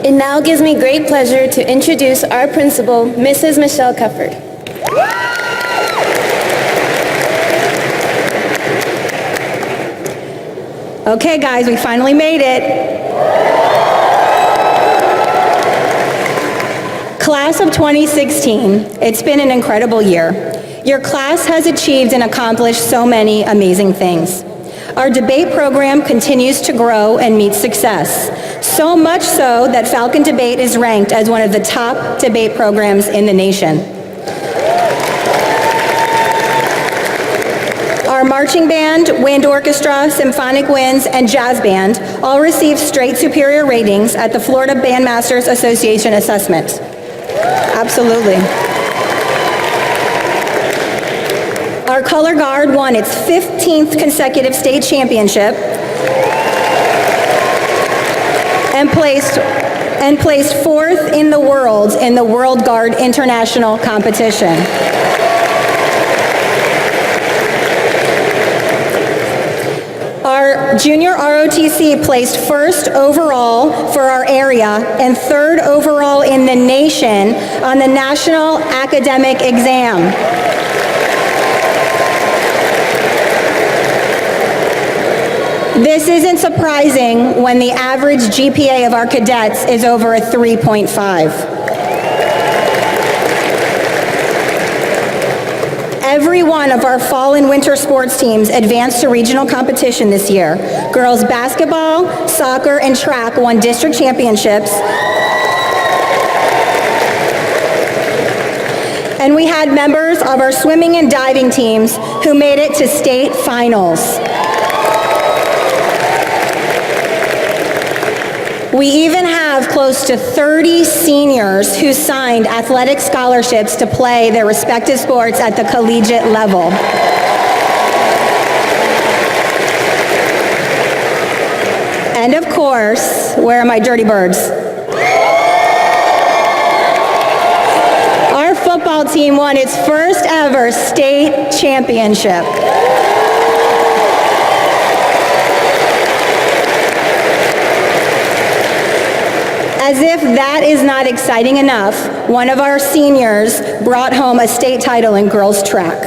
It now gives me great pleasure to introduce our principal, Mrs. Michelle Cufford. Okay, guys, we finally made it. Class of 2016, it's been an incredible year. Your class has achieved and accomplished so many amazing things. Our debate program continues to grow and meet success, so much so that Falcon Debate is ranked as one of the top debate programs in the nation. Our marching band, wind orchestra, symphonic winds, and jazz band all received straight superior ratings at the Florida Bandmasters Association assessment. Absolutely. Our color guard won its 15th consecutive state championship and placed fourth in the World Guard International competition. Our junior ROTC placed first overall for our area and third overall in the nation on the National Academic Exam. This isn't surprising when the average GPA of our cadets is over a 3.5. Every one of our fall and winter sports teams advanced to regional competition this year. Girls basketball, soccer, and track won district championships. And we had members of our swimming and diving teams who made it to state finals. We even have close to 30 seniors who signed athletic scholarships to play their respective sports at the collegiate level. And of course, where are my dirty birds? Our football team won its first ever state championship. As if that is not exciting enough, one of our seniors brought home a state title in girls track.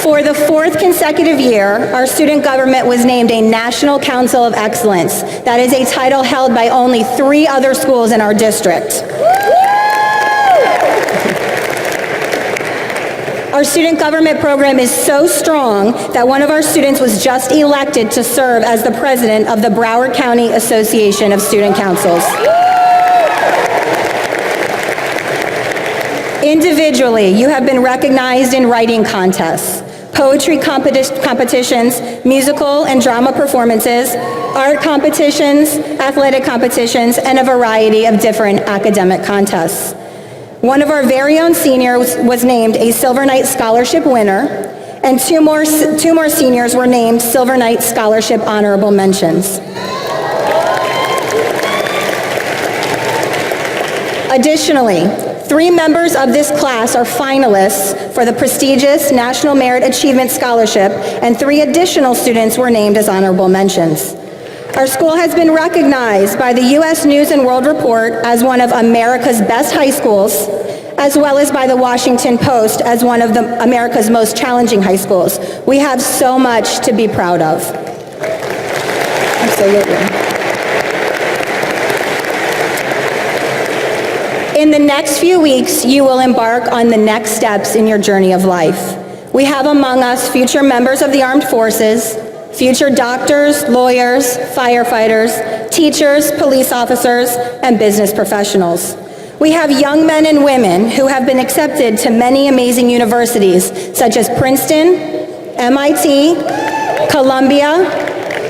For the fourth consecutive year, our student government was named a National Council of Excellence. That is a title held by only 3 other schools in our district. Our student government program is so strong that one of our students was just elected to serve as the president of the Broward County Association of Student Councils. Individually, you have been recognized in writing contests, poetry competitions, musical and drama performances, art competitions, athletic competitions, and a variety of different academic contests. One of our very own seniors was named a Silver Knight Scholarship winner, and two more seniors were named Silver Knight Scholarship honorable mentions. Additionally, 3 members of this class are finalists for the prestigious National Merit Achievement Scholarship, and 3 additional students were named as honorable mentions. Our school has been recognized by the U.S. News and World Report as one of America's best high schools, as well as by the Washington Post as one of America's most challenging high schools. We have so much to be proud of. Absolutely. In the next few weeks, you will embark on the next steps in your journey of life. We have among us future members of the armed forces, future doctors, lawyers, firefighters, teachers, police officers, and business professionals. We have young men and women who have been accepted to many amazing universities, such as Princeton, MIT, Columbia,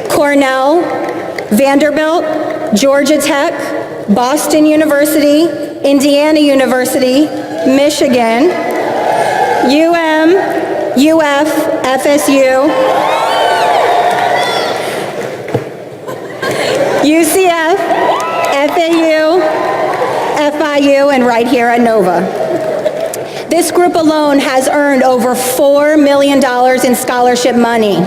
Cornell, Vanderbilt, Georgia Tech, Boston University, Indiana University, Michigan, UF, FSU, UCF, FAU, FIU, and right here at Nova. This group alone has earned over $4 million in scholarship money.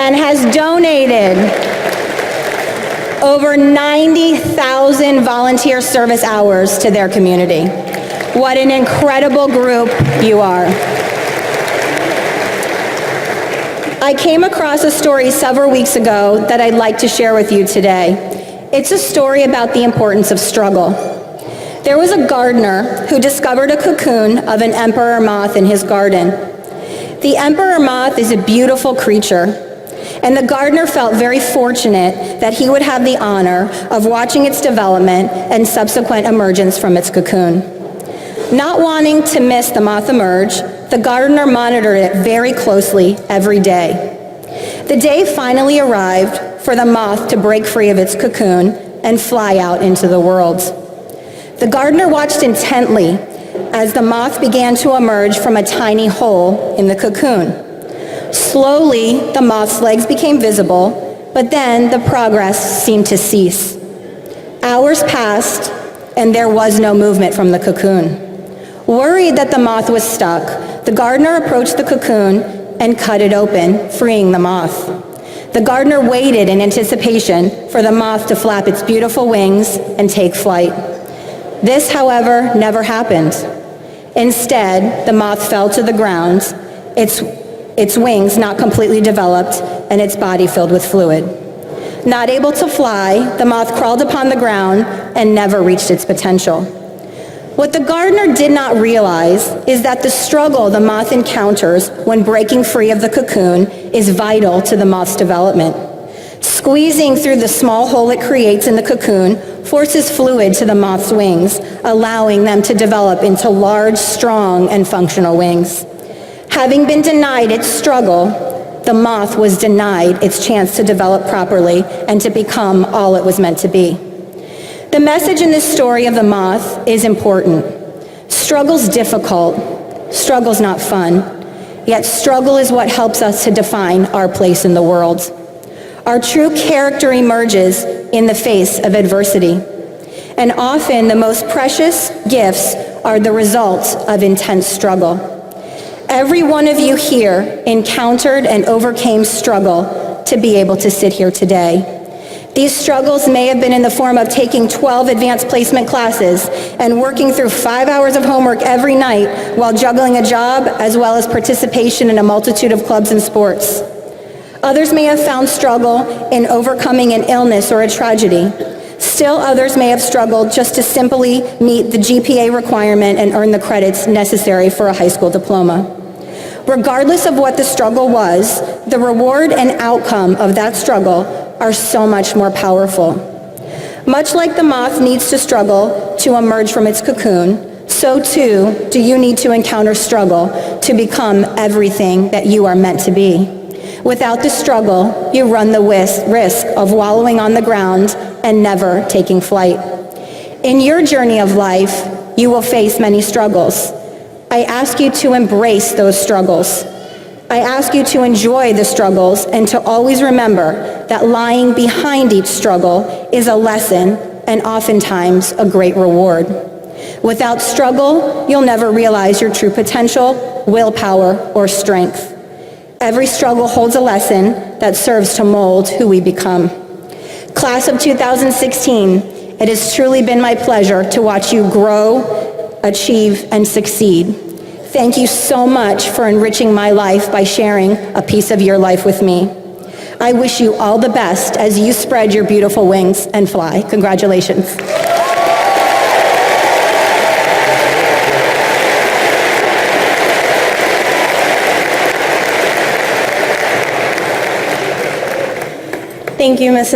and has donated over 90,000 volunteer service hours to their community. What an incredible group you are. I came across a story several weeks ago that I'd like to share with you today. It's a story about the importance of struggle. There was a gardener who discovered a cocoon of an emperor moth in his garden. The emperor moth is a beautiful creature, and the gardener felt very fortunate that he would have the honor of watching its development and subsequent emergence from its cocoon. Not wanting to miss the moth emerge, the gardener monitored it very closely every day. The day finally arrived for the moth to break free of its cocoon and fly out into the world. The gardener watched intently as the moth began to emerge from a tiny hole in the cocoon. Slowly, the moth's legs became visible, but then the progress seemed to cease. Hours passed, and there was no movement from the cocoon. Worried that the moth was stuck, the gardener approached the cocoon and cut it open, freeing the moth. The gardener waited in anticipation for the moth to flap its beautiful wings and take flight. This, however, never happened. Instead, the moth fell to the ground, its wings not completely developed, and its body filled with fluid. Not able to fly, the moth crawled upon the ground and never reached its potential. What the gardener did not realize is that the struggle the moth encounters when breaking free of the cocoon is vital to the moth's development. Squeezing through the small hole it creates in the cocoon forces fluid to the moth's wings, allowing them to develop into large, strong, and functional wings. Having been denied its struggle, the moth was denied its chance to develop properly and to become all it was meant to be. The message in this story of the moth is important. Struggle's difficult. Struggle's not fun. Yet struggle is what helps us to define our place in the world. Our true character emerges in the face of adversity. And often the most precious gifts are the result of intense struggle. Every one of you here encountered and overcame struggle to be able to sit here today. These struggles may have been in the form of taking 12 advanced placement classes and working through 5 hours of homework every night while juggling a job, as well as participation in a multitude of clubs and sports. Others may have found struggle in overcoming an illness or a tragedy. Still others may have struggled just to simply meet the GPA requirement and earn the credits necessary for a high school diploma. Regardless of what the struggle was, the reward and outcome of that struggle are so much more powerful. Much like the moth needs to struggle to emerge from its cocoon, so too do you need to encounter struggle to become everything that you are meant to be. Without the struggle, you run the risk of wallowing on the ground and never taking flight. In your journey of life, you will face many struggles. I ask you to embrace those struggles. I ask you to enjoy the struggles and to always remember that lying behind each struggle is a lesson and oftentimes a great reward. Without struggle, you'll never realize your true potential, willpower, or strength. Every struggle holds a lesson that serves to mold who we become. Class of 2016, it has truly been my pleasure to watch you grow, achieve, and succeed. Thank you so much for enriching my life by sharing a piece of your life with me. I wish you all the best as you spread your beautiful wings and fly. Congratulations. Thank you, Mrs.